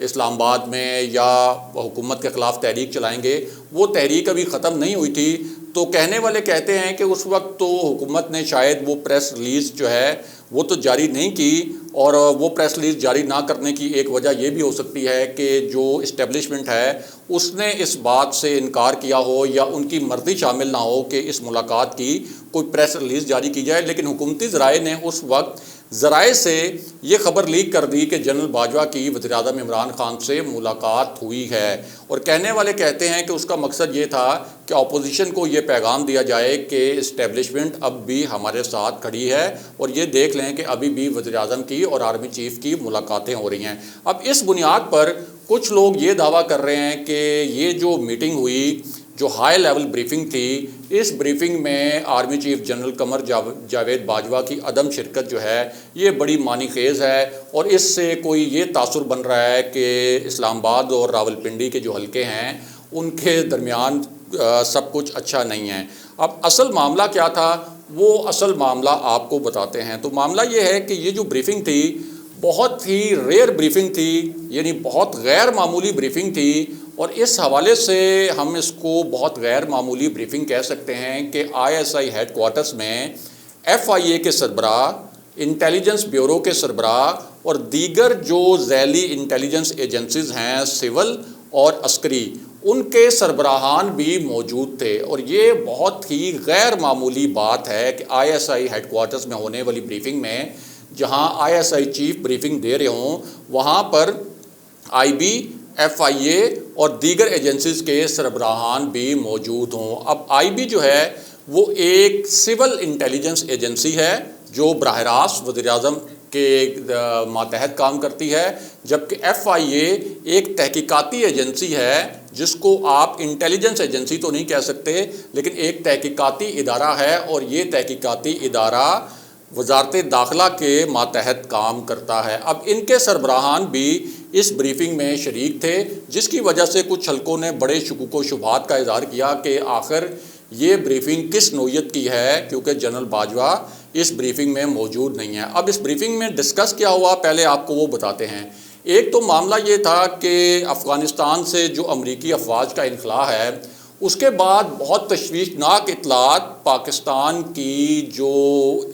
اسلام آباد میں یا حکومت کے خلاف تحریک چلائیں گے، وہ تحریک ابھی ختم نہیں ہوئی تھی۔ تو کہنے والے کہتے ہیں کہ اس وقت تو حکومت نے شاید وہ پریس ریلیز جو ہے وہ تو جاری نہیں کی، اور وہ پریس ریلیز جاری نہ کرنے کی ایک وجہ یہ بھی ہو سکتی ہے کہ جو اسٹیبلشمنٹ ہے اس نے اس بات سے انکار کیا ہو یا ان کی مرضی شامل نہ ہو کہ اس ملاقات کی کوئی پریس ریلیز جاری کی جائے۔ لیکن حکومتی ذرائع نے اس وقت ذرائع سے یہ خبر لیک کر دی کہ جنرل باجوہ کی وزیر اعظم عمران خان سے ملاقات ہوئی ہے، اور کہنے والے کہتے ہیں کہ اس کا مقصد یہ تھا کہ اپوزیشن کو یہ پیغام دیا جائے کہ اسٹیبلشمنٹ اب بھی ہمارے ساتھ کھڑی ہے، اور یہ دیکھ لیں کہ ابھی بھی وزیر اعظم کی اور آرمی چیف کی ملاقاتیں ہو رہی ہیں۔ اب اس بنیاد پر کچھ لوگ یہ دعویٰ کر رہے ہیں کہ یہ جو میٹنگ ہوئی، جو ہائی لیول بریفنگ تھی، اس بریفنگ میں army chief general Qamar Javed Bajwa کی عدم شرکت جو ہے یہ بڑی معنی خیز ہے، اور اس سے کوئی یہ تاثر بن رہا ہے کہ اسلام آباد اور راولپنڈی کے جو حلقے ہیں ان کے درمیان سب کچھ اچھا نہیں ہے۔ اب اصل معاملہ کیا تھا، وہ اصل معاملہ آپ کو بتاتے ہیں۔ تو معاملہ یہ ہے کہ یہ جو بریفنگ تھی بہت ہی ریئر بریفنگ تھی، یعنی بہت غیر معمولی بریفنگ تھی، اور اس حوالے سے ہم اس کو بہت غیر معمولی بریفنگ کہہ سکتے ہیں کہ ISI ہیڈ کوارٹرز میں FIA کے سربراہ، انٹیلیجنس بیورو کے سربراہ اور دیگر جو ذیلی انٹیلیجنس ایجنسیز ہیں سول اور عسکری، ان کے سربراہان بھی موجود تھے، اور یہ بہت ہی غیر معمولی بات ہے کہ ISI ہیڈ کوارٹرز میں ہونے والی بریفنگ میں جہاں ISI چیف بریفنگ دے رہے ہوں وہاں پر IB، FIA اور دیگر ایجنسیز کے سربراہان بھی موجود ہوں۔ اب IB جو ہے وہ ایک سول انٹیلیجنس ایجنسی ہے جو براہ راست وزیر اعظم کے ماتحت کام کرتی ہے، جبکہ FIA ایک تحقیقاتی ایجنسی ہے جس کو آپ انٹیلیجنس ایجنسی تو نہیں کہہ سکتے، لیکن ایک تحقیقاتی ادارہ ہے، اور یہ تحقیقاتی ادارہ وزارت داخلہ کے ماتحت کام کرتا ہے۔ اب ان کے سربراہان بھی اس بریفنگ میں شریک تھے، جس کی وجہ سے کچھ حلقوں نے بڑے شکوک و شبہات کا اظہار کیا کہ آخر یہ بریفنگ کس نوعیت کی ہے، کیونکہ جنرل باجوہ اس بریفنگ میں موجود نہیں ہے۔ اب اس بریفنگ میں ڈسکس کیا ہوا پہلے آپ کو وہ بتاتے ہیں۔ ایک تو معاملہ یہ تھا کہ افغانستان سے جو امریکی افواج کا انخلاء ہے اس کے بعد بہت تشویشناک اطلاعات پاکستان کی جو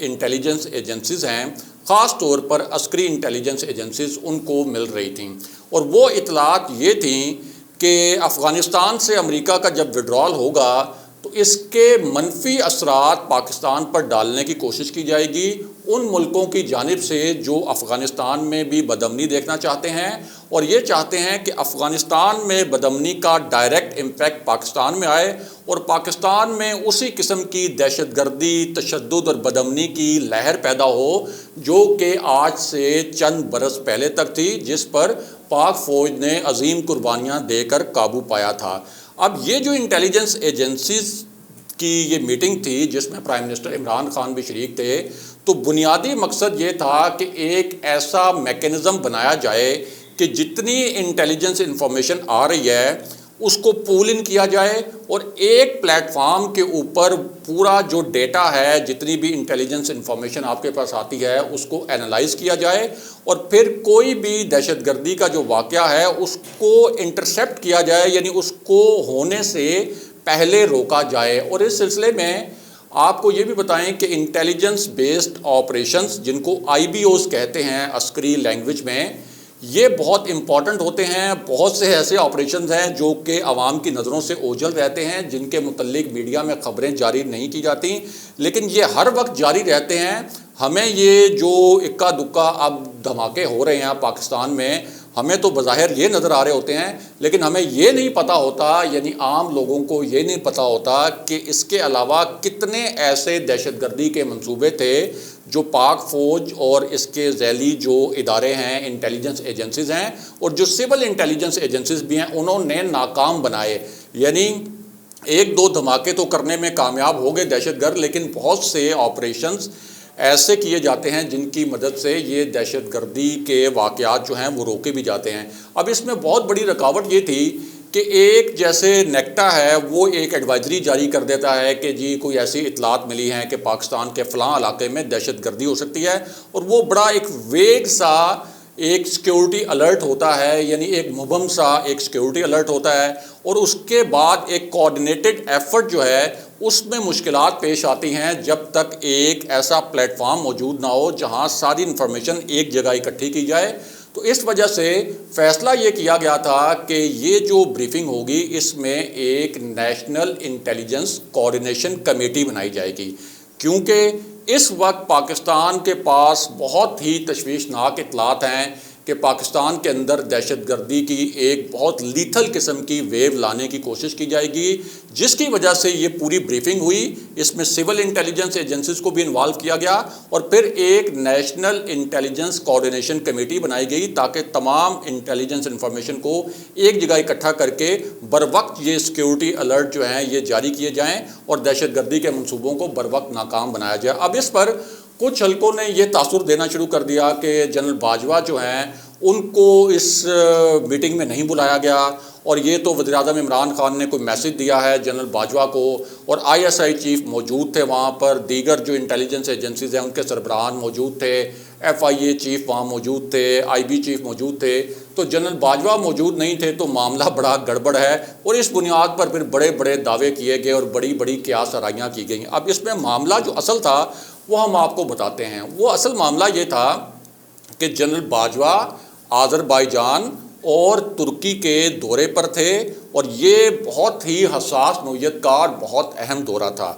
انٹیلیجنس ایجنسیز ہیں، خاص طور پر عسکری انٹیلیجنس ایجنسیز، ان کو مل رہی تھیں، اور وہ اطلاعات یہ تھیں کہ افغانستان سے امریکہ کا جب وڈرال ہوگا تو اس کے منفی اثرات پاکستان پر ڈالنے کی کوشش کی جائے گی ان ملکوں کی جانب سے جو افغانستان میں بھی بدامنی دیکھنا چاہتے ہیں، اور یہ چاہتے ہیں کہ افغانستان میں بدامنی کا ڈائریکٹ امپیکٹ پاکستان میں آئے، اور پاکستان میں اسی قسم کی دہشت گردی، تشدد اور بدامنی کی لہر پیدا ہو جو کہ آج سے چند برس پہلے تک تھی، جس پر پاک فوج نے عظیم قربانیاں دے کر قابو پایا تھا۔ اب یہ جو انٹیلیجنس ایجنسیز کی یہ میٹنگ تھی جس میں پرائم منسٹر عمران خان بھی شریک تھے، تو بنیادی مقصد یہ تھا کہ ایک ایسا میکینزم بنایا جائے کہ جتنی انٹیلیجنس انفارمیشن آ رہی ہے اس کو پول ان کیا جائے، اور ایک پلیٹ فارم کے اوپر پورا جو ڈیٹا ہے، جتنی بھی انٹیلیجنس انفارمیشن آپ کے پاس آتی ہے اس کو اینالائز کیا جائے، اور پھر کوئی بھی دہشت گردی کا جو واقعہ ہے اس کو انٹرسیپٹ کیا جائے، یعنی اس کو ہونے سے پہلے روکا جائے۔ اور اس سلسلے میں آپ کو یہ بھی بتائیں کہ انٹیلیجنس بیسڈ آپریشنز، جن کو IBOs کہتے ہیں عسکری لینگویج میں، یہ بہت امپورٹنٹ ہوتے ہیں۔ بہت سے ایسے آپریشنز ہیں جو کہ عوام کی نظروں سے اوجھل رہتے ہیں، جن کے متعلق میڈیا میں خبریں جاری نہیں کی جاتی، لیکن یہ ہر وقت جاری رہتے ہیں۔ ہمیں یہ جو اکا دکا اب دھماکے ہو رہے ہیں پاکستان میں، ہمیں تو بظاہر یہ نظر آ رہے ہوتے ہیں، لیکن ہمیں یہ نہیں پتہ ہوتا، یعنی عام لوگوں کو یہ نہیں پتہ ہوتا کہ اس کے علاوہ کتنے ایسے دہشت گردی کے منصوبے تھے جو پاک فوج اور اس کے ذیلی جو ادارے ہیں، انٹیلیجنس ایجنسیز ہیں، اور جو سول انٹیلیجنس ایجنسیز بھی ہیں، انہوں نے ناکام بنائے۔ یعنی ایک دو دھماکے تو کرنے میں کامیاب ہو گئے دہشت گرد، لیکن بہت سے آپریشنز ایسے کیے جاتے ہیں جن کی مدد سے یہ دہشت گردی کے واقعات جو ہیں وہ روکے بھی جاتے ہیں۔ اب اس میں بہت بڑی رکاوٹ یہ تھی کہ ایک جیسے نیکٹا ہے وہ ایک ایڈوائزری جاری کر دیتا ہے کہ جی کوئی ایسی اطلاعات ملی ہیں کہ پاکستان کے فلاں علاقے میں دہشت گردی ہو سکتی ہے، اور وہ بڑا ایک ویگ سا ایک سیکیورٹی الرٹ ہوتا ہے، یعنی ایک مبہم سا ایک سیکیورٹی الرٹ ہوتا ہے، اور اس کے بعد ایک کوآرڈینیٹڈ ایفرٹ جو ہے اس میں مشکلات پیش آتی ہیں جب تک ایک ایسا پلیٹ فارم موجود نہ ہو جہاں ساری انفارمیشن ایک جگہ اکٹھی کی جائے۔ تو اس وجہ سے فیصلہ یہ کیا گیا تھا کہ یہ جو بریفنگ ہوگی اس میں ایک نیشنل انٹیلیجنس کوآرڈینیشن کمیٹی بنائی جائے گی، کیونکہ اس وقت پاکستان کے پاس بہت ہی تشویشناک اطلاعات ہیں کہ پاکستان کے اندر دہشت گردی کی ایک بہت لیتھل قسم کی ویو لانے کی کوشش کی جائے گی، جس کی وجہ سے یہ پوری بریفنگ ہوئی۔ اس میں سول انٹیلیجنس ایجنسیز کو بھی انوالو کیا گیا، اور پھر ایک نیشنل انٹیلیجنس کوآرڈینیشن کمیٹی بنائی گئی تاکہ تمام انٹیلیجنس انفارمیشن کو ایک جگہ اکٹھا کر کے بروقت یہ سیکیورٹی الرٹ جو ہیں یہ جاری کیے جائیں اور دہشت گردی کے منصوبوں کو بروقت ناکام بنایا جائے۔ اب اس پر کچھ حلقوں نے یہ تاثر دینا شروع کر دیا کہ جنرل باجوہ جو ہیں ان کو اس میٹنگ میں نہیں بلایا گیا، اور یہ تو وزیر اعظم عمران خان نے کوئی میسج دیا ہے جنرل باجوہ کو، اور ISI چیف موجود تھے وہاں پر، دیگر جو انٹیلیجنس ایجنسیز ہیں ان کے سربراہان موجود تھے، FIA چیف وہاں موجود تھے، IB چیف موجود تھے، تو جنرل باجوہ موجود نہیں تھے تو معاملہ بڑا گڑبڑ ہے، اور اس بنیاد پر پھر بڑے بڑے دعوے کیے گئے اور بڑی بڑی قیاس آرائیاں کی گئیں۔ اب اس میں معاملہ جو اصل تھا وہ ہم آپ کو بتاتے ہیں۔ وہ اصل معاملہ یہ تھا کہ جنرل باجوہ آذربائیجان اور ترکی کے دورے پر تھے، اور یہ بہت ہی حساس نوعیت کا اور بہت اہم دورہ تھا۔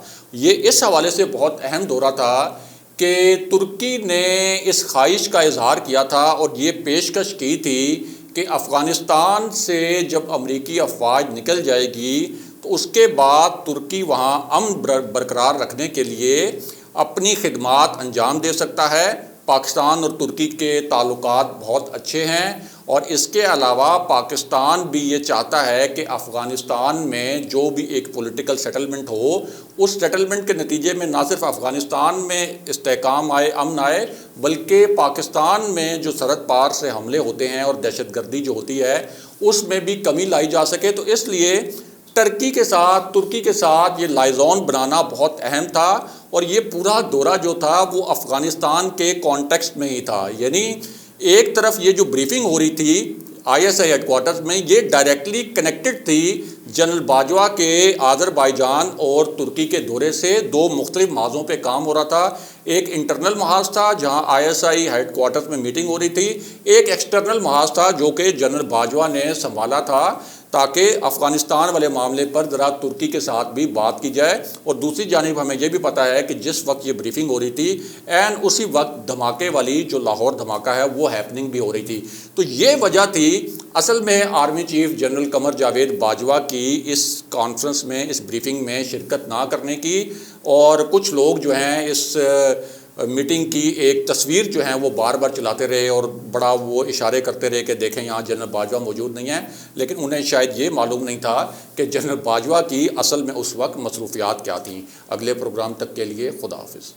یہ اس حوالے سے بہت اہم دورہ تھا کہ ترکی نے اس خواہش کا اظہار کیا تھا اور یہ پیشکش کی تھی کہ افغانستان سے جب امریکی افواج نکل جائے گی تو اس کے بعد ترکی وہاں امن برقرار رکھنے کے لیے اپنی خدمات انجام دے سکتا ہے۔ پاکستان اور ترکی کے تعلقات بہت اچھے ہیں، اور اس کے علاوہ پاکستان بھی یہ چاہتا ہے کہ افغانستان میں جو بھی ایک پولیٹیکل سیٹلمنٹ ہو، اس سیٹلمنٹ کے نتیجے میں نہ صرف افغانستان میں استحکام آئے، امن آئے، بلکہ پاکستان میں جو سرحد پار سے حملے ہوتے ہیں اور دہشت گردی جو ہوتی ہے اس میں بھی کمی لائی جا سکے۔ تو اس لیے ترکی کے ساتھ یہ لائزون بنانا بہت اہم تھا، اور یہ پورا دورہ جو تھا وہ افغانستان کے کانٹیکسٹ میں ہی تھا۔ یعنی ایک طرف یہ جو بریفنگ ہو رہی تھی ISI ہیڈ کوارٹرز میں، یہ ڈائریکٹلی کنیکٹڈ تھی جنرل باجوہ کے آذربائیجان اور ترکی کے دورے سے۔ دو مختلف محاذوں پہ کام ہو رہا تھا، ایک انٹرنل محاذ تھا جہاں ISI ہیڈ کوارٹرز میں میٹنگ ہو رہی تھی، ایک ایکسٹرنل محاذ تھا جو کہ جنرل باجوہ نے سنبھالا تھا تاکہ افغانستان والے معاملے پر ذرا ترکی کے ساتھ بھی بات کی جائے۔ اور دوسری جانب ہمیں یہ بھی پتہ ہے کہ جس وقت یہ بریفنگ ہو رہی تھی عین اسی وقت دھماکے والی جو لاہور دھماکہ ہے وہ ہیپننگ بھی ہو رہی تھی۔ تو یہ وجہ تھی اصل میں army chief general Qamar Javed Bajwa کی اس کانفرنس میں، اس بریفنگ میں شرکت نہ کرنے کی، اور کچھ لوگ جو ہیں اس میٹنگ کی ایک تصویر جو ہیں وہ بار بار چلاتے رہے اور بڑا وہ اشارے کرتے رہے کہ دیکھیں یہاں جنرل باجوہ موجود نہیں ہیں، لیکن انہیں شاید یہ معلوم نہیں تھا کہ جنرل باجوہ کی اصل میں اس وقت مصروفیات کیا تھیں۔ اگلے پروگرام تک کے لیے خدا حافظ۔